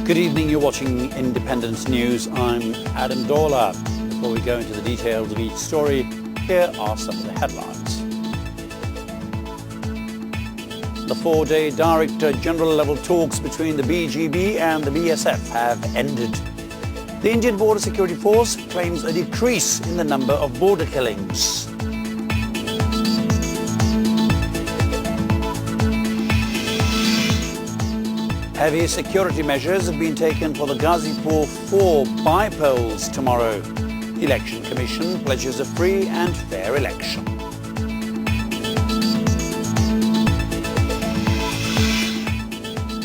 Good evening, you're watching Independent News. I'm Adam Dawla. Before we go into the details of each story, here are some of the headlines. The four-day Director General level talks between the BGB and the BSF have ended. The Indian Border Security Force claims a decrease in the number of border killings. Heavy security measures have been taken for the Ghazipur 4 by-polls tomorrow. The Election Commission pledges a free and fair election.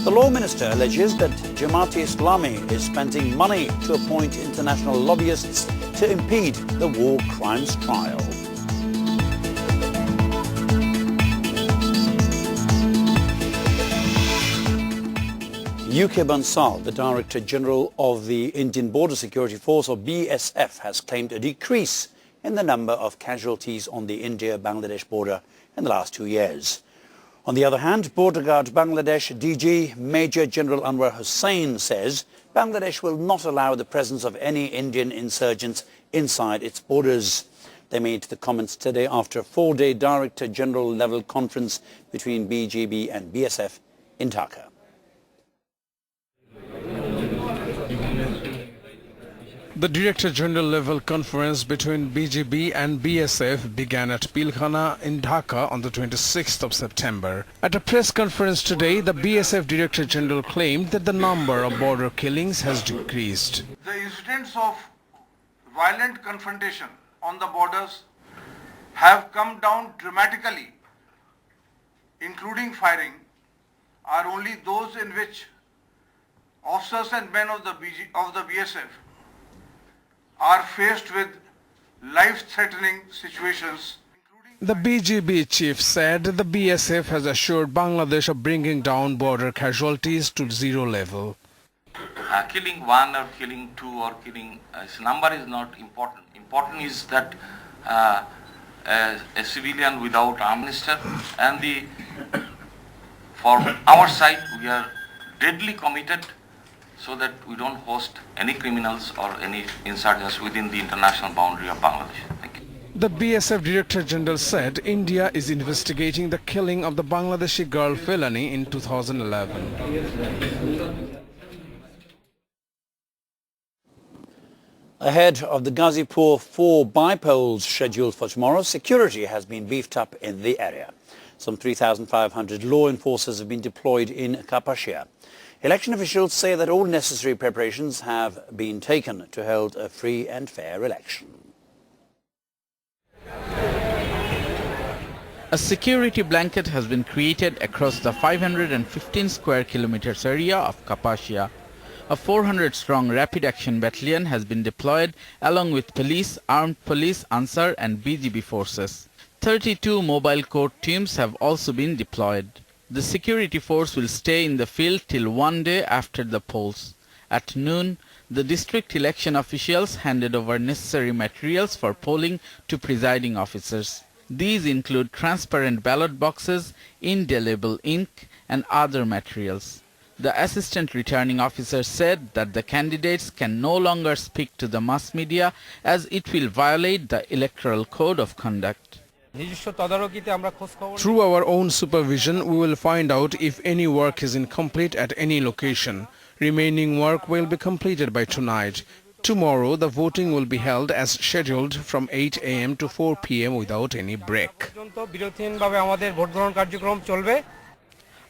The Law Minister alleges that Jamaat-e-Islami is spending money to appoint international lobbyists to impede the war crimes trial. UK Bansal, the Director General of the Indian Border Security Force, or BSF, has claimed a decrease in the number of casualties on the India-Bangladesh border in the last 2 years. On the other hand, Border Guard Bangladesh DG Major General Anwar Hussain says Bangladesh will not allow the presence of any Indian insurgents inside its borders. They made the comments today after a four-day Director General level conference between BGB and BSF in Dhaka. The Director General level conference between BGB and BSF began at Pilkhana in Dhaka on the 26th of September. At a press conference today, the BSF Director General claimed that the number of border killings has decreased. The incidents of violent confrontation on the borders have come down dramatically, including firing, are only those in which officers and men of the BSF are faced with life-threatening situations. The BGB chief said the BSF has assured Bangladesh of bringing down border casualties to zero level. Killing one or killing two or killing number is not important. Important is that a civilian without arm minister, and for our side we are deadly committed so that we don't host any criminals or any insurgents within the international boundary of Bangladesh. Thank you. The BSF Director General said India is investigating the killing of the Bangladeshi girl Felani in 2011. Ahead of the Ghazipur 4 by-polls scheduled for tomorrow, security has been beefed up in the area. Some 3,500 law enforcers have been deployed in Kapashia. Election officials say that all necessary preparations have been taken to hold a free and fair election. A security blanket has been created across the 515 square kilometers area of Kapashia. A 400-strong rapid action battalion has been deployed along with police, armed police, Ansar and BGB forces. 32 mobile court teams have also been deployed. The security force will stay in the field till one day after the polls. At noon, the district election officials handed over necessary materials for polling to presiding officers. These include transparent ballot boxes, indelible ink, and other materials. The assistant returning officer said that the candidates can no longer speak to the mass media as it will violate the Electoral Code of Conduct. Through our own supervision, we will find out if any work is incomplete at any location. Remaining work will be completed by tonight. Tomorrow, the voting will be held as scheduled from 8 a.m. to 4 p.m. without any break.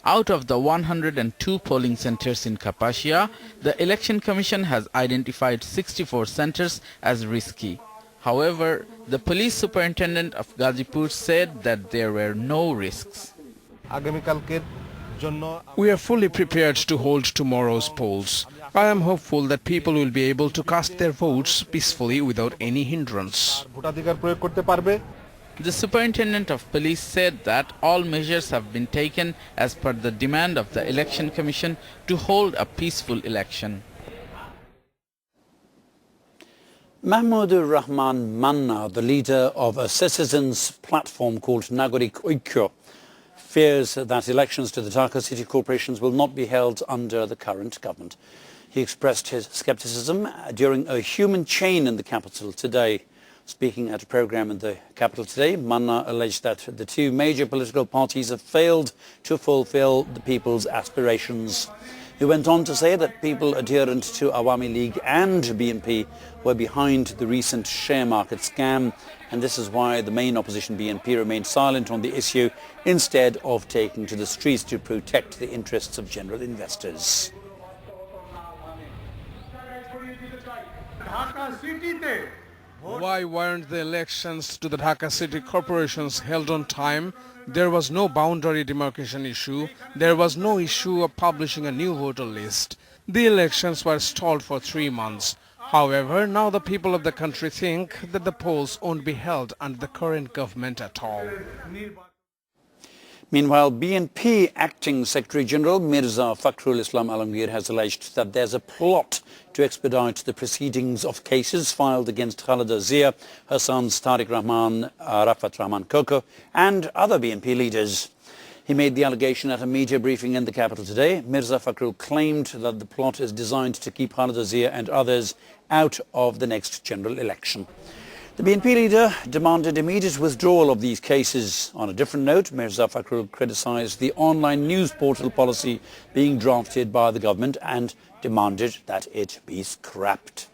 Out of the 102 polling centers in Kapashia, the Election Commission has identified 64 centers as risky. However, the police superintendent of Ghazipur said that there were no risks. We are fully prepared to hold tomorrow's polls. I am hopeful that people will be able to cast their votes peacefully without any hindrance. The superintendent of police said that all measures have been taken as per the demand of the Election Commission to hold a peaceful election. Mahmoudur Rahman Manna, the leader of a citizens' platform called Nagorik Oikyo, fears that elections to the Dhaka City Corporations will not be held under the current government. He expressed his skepticism during a human chain in the capital today. Speaking at a program in the capital today, Manna alleged that the two major political parties have failed to fulfill the people's aspirations. He went on to say that people adherent to Awami League and BNP were behind the recent share market scam, and this is why the main opposition BNP remained silent on the issue instead of taking to the streets to protect the interests of general investors. Why weren't the elections to the Dhaka City Corporations held on time? There was no boundary demarcation issue. There was no issue of publishing a new voter list. The elections were stalled for 3 months. However, now the people of the country think that the polls won't be held under the current government at all. Meanwhile, BNP Acting Secretary General Mirza Fakhrul Islam Alamgir has alleged that there's a plot to expedite the proceedings of cases filed against Khaleda Zia, her sons Tariq Rahman, Rafat Rahman Koko and other BNP leaders. He made the allegation at a media briefing in the capital today. Mirza Fakhrul claimed that the plot is designed to keep Khaleda Zia and others out of the next general election. The BNP leader demanded immediate withdrawal of these cases. On a different note, Mirza Fakhrul criticised the online news portal policy being drafted by the government and demanded that it be scrapped.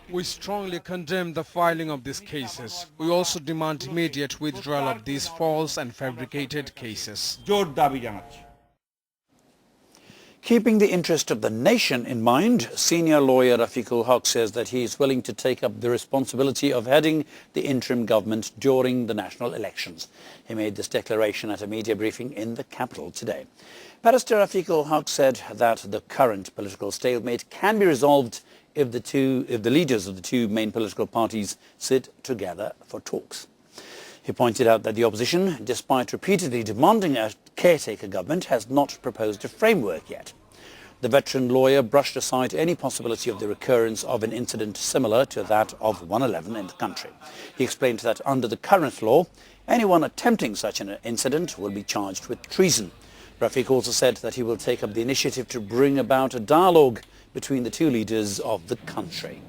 We strongly condemn the filing of these cases. We also demand immediate withdrawal of these false and fabricated cases. Keeping the interest of the nation in mind, senior lawyer Rafiqul Haq says that he is willing to take up the responsibility of heading the interim government during the national elections. He made this declaration at a media briefing in the capital today. Barrister Rafiqul Haq said that the current political stalemate can be resolved if the leaders of the two main political parties sit together for talks. He pointed out that the opposition, despite repeatedly demanding a caretaker government, has not proposed a framework yet. The veteran lawyer brushed aside any possibility of the recurrence of an incident similar to that of 1/11 in the country. He explained that under the current law, anyone attempting such an incident will be charged with treason. Rafiq also said that he will take up the initiative to bring about a dialogue between the two leaders of the country.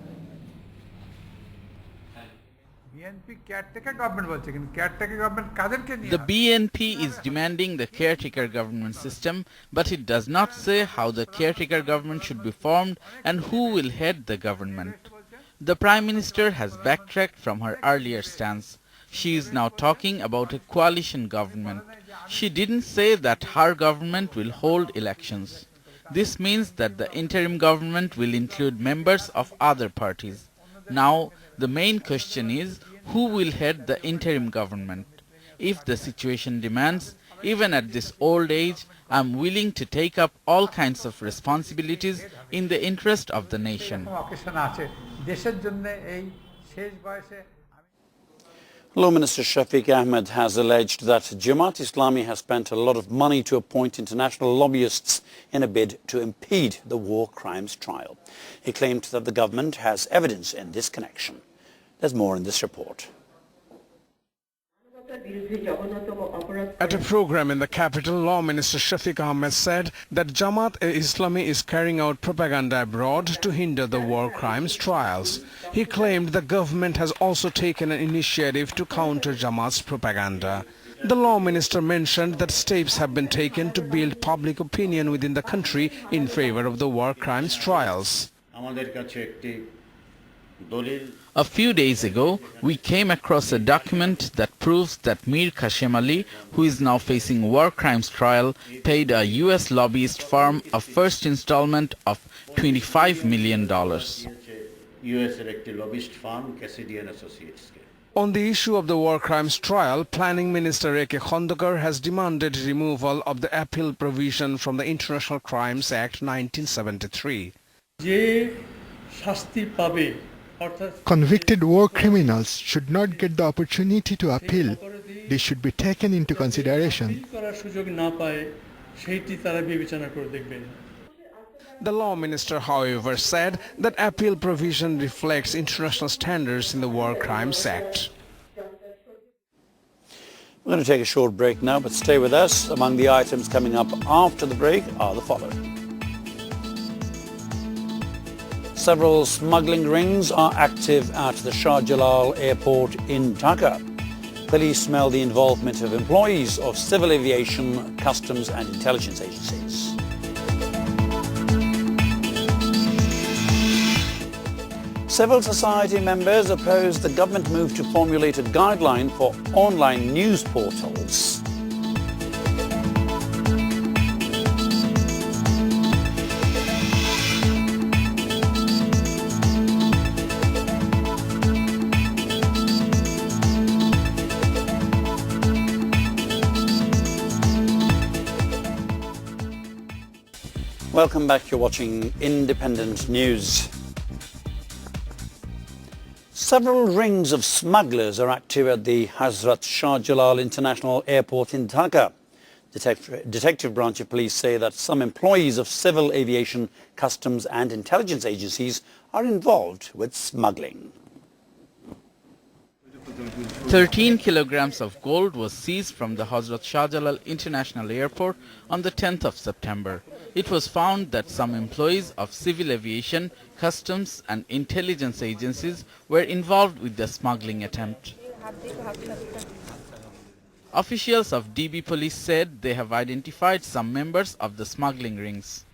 The BNP is demanding the caretaker government system, but it does not say how the caretaker government should be formed and who will head the government. The Prime Minister has backtracked from her earlier stance. She is now talking about a coalition government. She didn't say that her government will hold elections. This means that the interim government will include members of other parties. Now, the main question is, who will head the interim government? If the situation demands, even at this old age, I am willing to take up all kinds of responsibilities in the interest of the nation. Law Minister Shafiq Ahmed has alleged that Jamaat Islami has spent a lot of money to appoint international lobbyists in a bid to impede the war crimes trial. He claimed that the government has evidence in this connection. There's more in this report. At a program in the capital, Law Minister Shafiq Ahmed said that Jamaat-e-Islami is carrying out propaganda abroad to hinder the war crimes trials. He claimed the government has also taken an initiative to counter Jamaat's propaganda. The Law Minister mentioned that steps have been taken to build public opinion within the country in favor of the war crimes trials. A few days ago, we came across a document that proves that Mir Kashem Ali, who is now facing war crimes trial, paid a US lobbyist firm a first installment of $25 million. On the issue of the war crimes trial, Planning Minister A.K. Khandekar has demanded removal of the appeal provision from the International Crimes Act 1973. Convicted war criminals should not get the opportunity to appeal. This should be taken into consideration. The Law Minister, however, said that appeal provision reflects international standards in the War Crimes Act. We're going to take a short break now, but stay with us. Among the items coming up after the break are the following. Several smuggling rings are active at the Shah Jalal airport in Dhaka. Police smell the involvement of employees of civil aviation, customs and intelligence agencies. Civil society members oppose the government move to formulate a guideline for online news portals. Welcome back. You're watching Independent News. Several rings of smugglers are active at the Hazrat Shah Jalal International Airport in Dhaka. Detective branch of police say that some employees of civil aviation, customs and intelligence agencies are involved with smuggling. 13 kilograms of gold was seized from the Hazrat Shah Jalal International Airport on the 10th of September. It was found that some employees of civil aviation, customs and intelligence agencies were involved with the smuggling attempt. Officials of DB police said they have identified some members of the smuggling rings.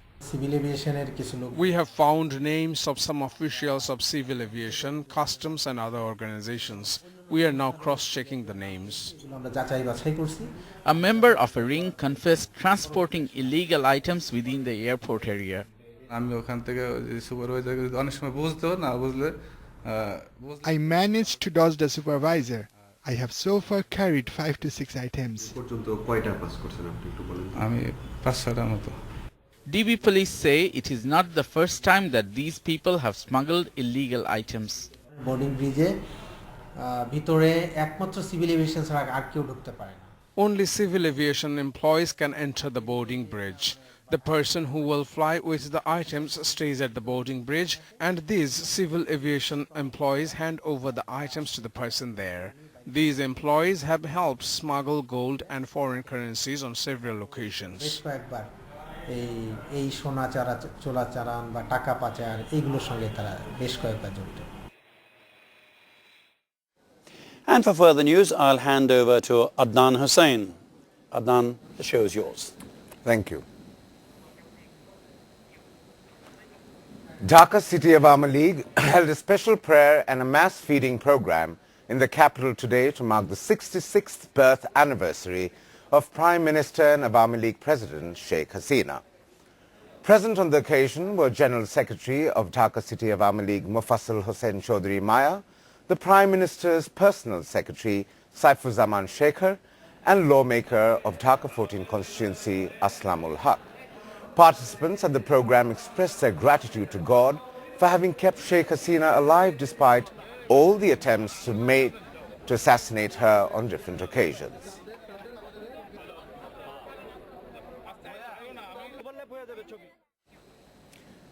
We have found names of some officials of civil aviation, customs and other organizations. We are now cross-checking the names. A member of a ring confessed transporting illegal items within the airport area. I managed to dodge the supervisor. I have so far carried 5 to 6 items. DB police say it is not the first time that these people have smuggled illegal items. Only civil aviation employees can enter the boarding bridge. The person who will fly with the items stays at the boarding bridge, and these civil aviation employees hand over the items to the person there. These employees have helped smuggle gold and foreign currencies on several occasions. And for further news, I'll hand over to Adnan Hussain. Adnan, the show is yours. Thank you. Dhaka City Awami League held a special prayer and a mass feeding program in the capital today to mark the 66th birth anniversary of Prime Minister and Awami League President Sheikh Hasina. Present on the occasion were General Secretary of Dhaka City Awami League Mufassal Hussain Chaudhry Maya, the Prime Minister's Personal Secretary Saifuzzaman Shekhar and lawmaker of Dhaka 14 constituency Aslamul Haq. Participants at the program expressed their gratitude to God for having kept Sheikh Hasina alive despite all the attempts made to assassinate her on different occasions.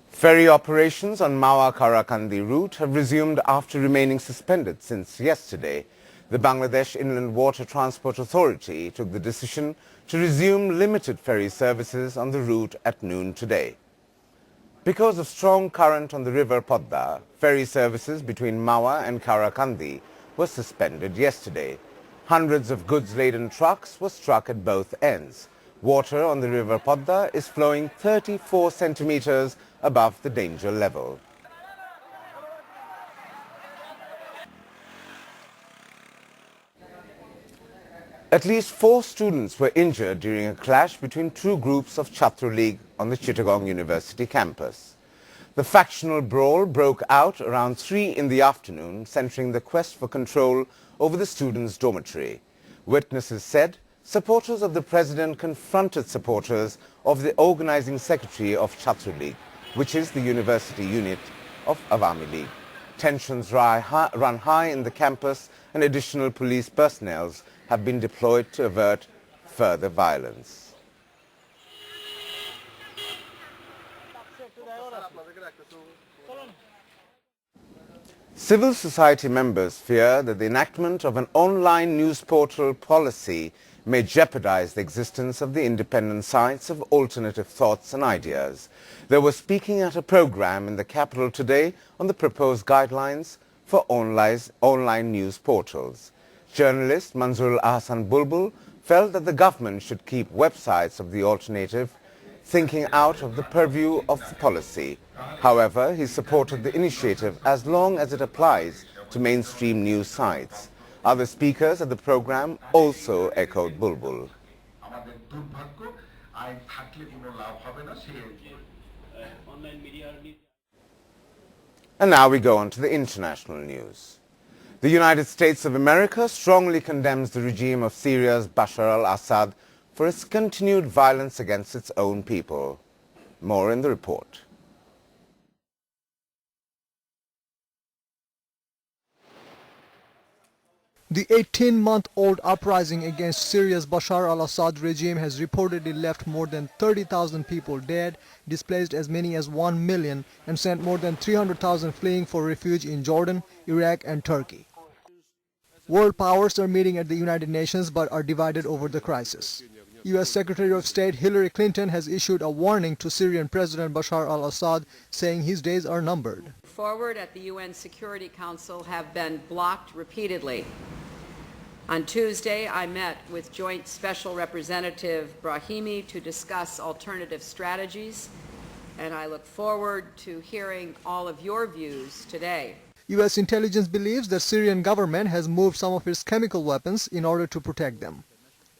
Ferry operations on Mawa-Karakandi route have resumed after remaining suspended since yesterday. The Bangladesh Inland Water Transport Authority took the decision to resume limited ferry services on the route at noon today. Because of strong current on the river Podda, ferry services between Mawa and Karakandi were suspended yesterday. Hundreds of goods-laden trucks were struck at both ends. Water on the river Podda is flowing 34 centimeters above the danger level. At least 4 students were injured during a clash between 2 groups of Chhatru League on the Chittagong University campus. The factional brawl broke out around 3 in the afternoon, centering the quest for control over the students' dormitory. Witnesses said supporters of the president confronted supporters of the organizing secretary of Chhatru League, which is the university unit of Awami League. Tensions run high in the campus and additional police personnel have been deployed to avert further violence. Civil society members fear that the enactment of an online news portal policy may jeopardize the existence of the independent sites of alternative thoughts and ideas. They were speaking at a program in the capital today on the proposed guidelines for online news portals. Journalist Manzurul Ahsan Bulbul felt that the government should keep websites of the alternative thinking out of the purview of the policy. However, he supported the initiative as long as it applies to mainstream news sites. Other speakers at the program also echoed Bulbul. And now we go on to the international news. The United States of America strongly condemns the regime of Syria's Bashar al-Assad for its continued violence against its own people. More in the report. The 18-month-old uprising against Syria's Bashar al-Assad regime has reportedly left more than 30,000 people dead, displaced as many as 1 million, and sent more than 300,000 fleeing for refuge in Jordan, Iraq, and Turkey. World powers are meeting at the United Nations but are divided over the crisis. U.S. Secretary of State Hillary Clinton has issued a warning to Syrian President Bashar al-Assad, saying his days are numbered. Forward at the UN Security Council have been blocked repeatedly. On Tuesday, I met with Joint Special Representative Brahimi to discuss alternative strategies, and I look forward to hearing all of your views today. U.S. intelligence believes the Syrian government has moved some of its chemical weapons in order to protect them.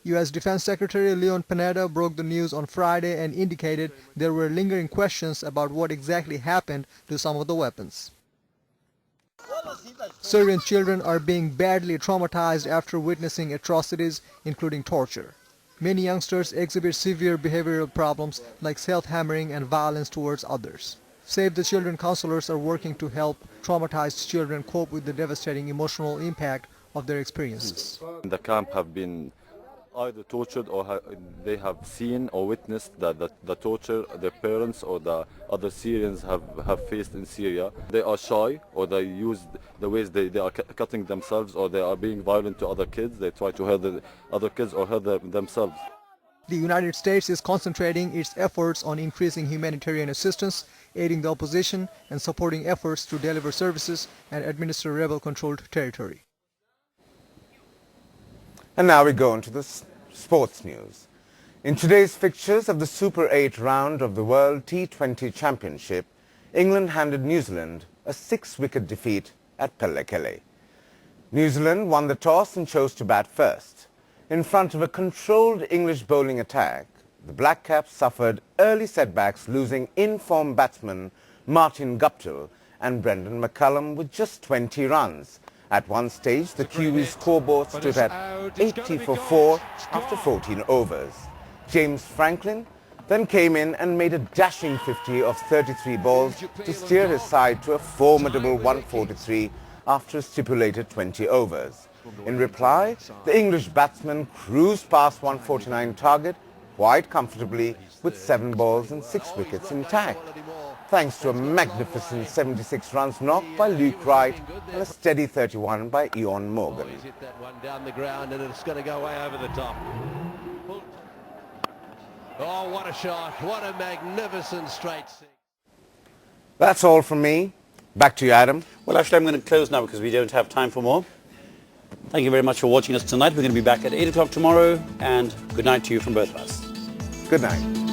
U.S. Defense Secretary Leon Panetta broke the news on Friday and indicated there were lingering questions about what exactly happened to some of the weapons. Syrian children are being badly traumatized after witnessing atrocities, including torture. Many youngsters exhibit severe behavioral problems like self-hammering and violence towards others. Save the Children counselors are working to help traumatized children cope with the devastating emotional impact of their experiences. The camp have been either tortured or they have seen or witnessed the torture their parents or the other Syrians have faced in Syria. They are shy, or they use the ways they are cutting themselves, or they are being violent to other kids. They try to hurt the other kids or hurt themselves. The United States is concentrating its efforts on increasing humanitarian assistance, aiding the opposition, and supporting efforts to deliver services and administer rebel-controlled territory. And now we go into the sports news. In today's fixtures of the Super 8 round of the World T20 Championship, England handed New Zealand a 6-wicket defeat at Pellekele. New Zealand won the toss and chose to bat first. In front of a controlled English bowling attack, the Black Caps suffered early setbacks, losing in-form batsmen Martin Guptill and Brendan McCullum with just 20 runs. At one stage, the Kiwi scoreboard stood at 80 for 4 after 14 overs. James Franklin then came in and made a dashing 50 of 33 balls to steer his side to a formidable 143 after a stipulated 20 overs. In reply, the English batsman cruised past 149 target quite comfortably with 7 balls and 6 wickets intact, thanks to a magnificent 76 runs knocked by Luke Wright and a steady 31 by Eoin Morgan. He's hit that one down the ground and it's going to go way over the top. Oh, what a shot. What a magnificent straight six. That's all from me. Back to you, Adam. Well, actually, I'm going to close now because we don't have time for more. Thank you very much for watching us tonight. We're going to be back at 8 o'clock tomorrow, and good night to you from both of us. Good night.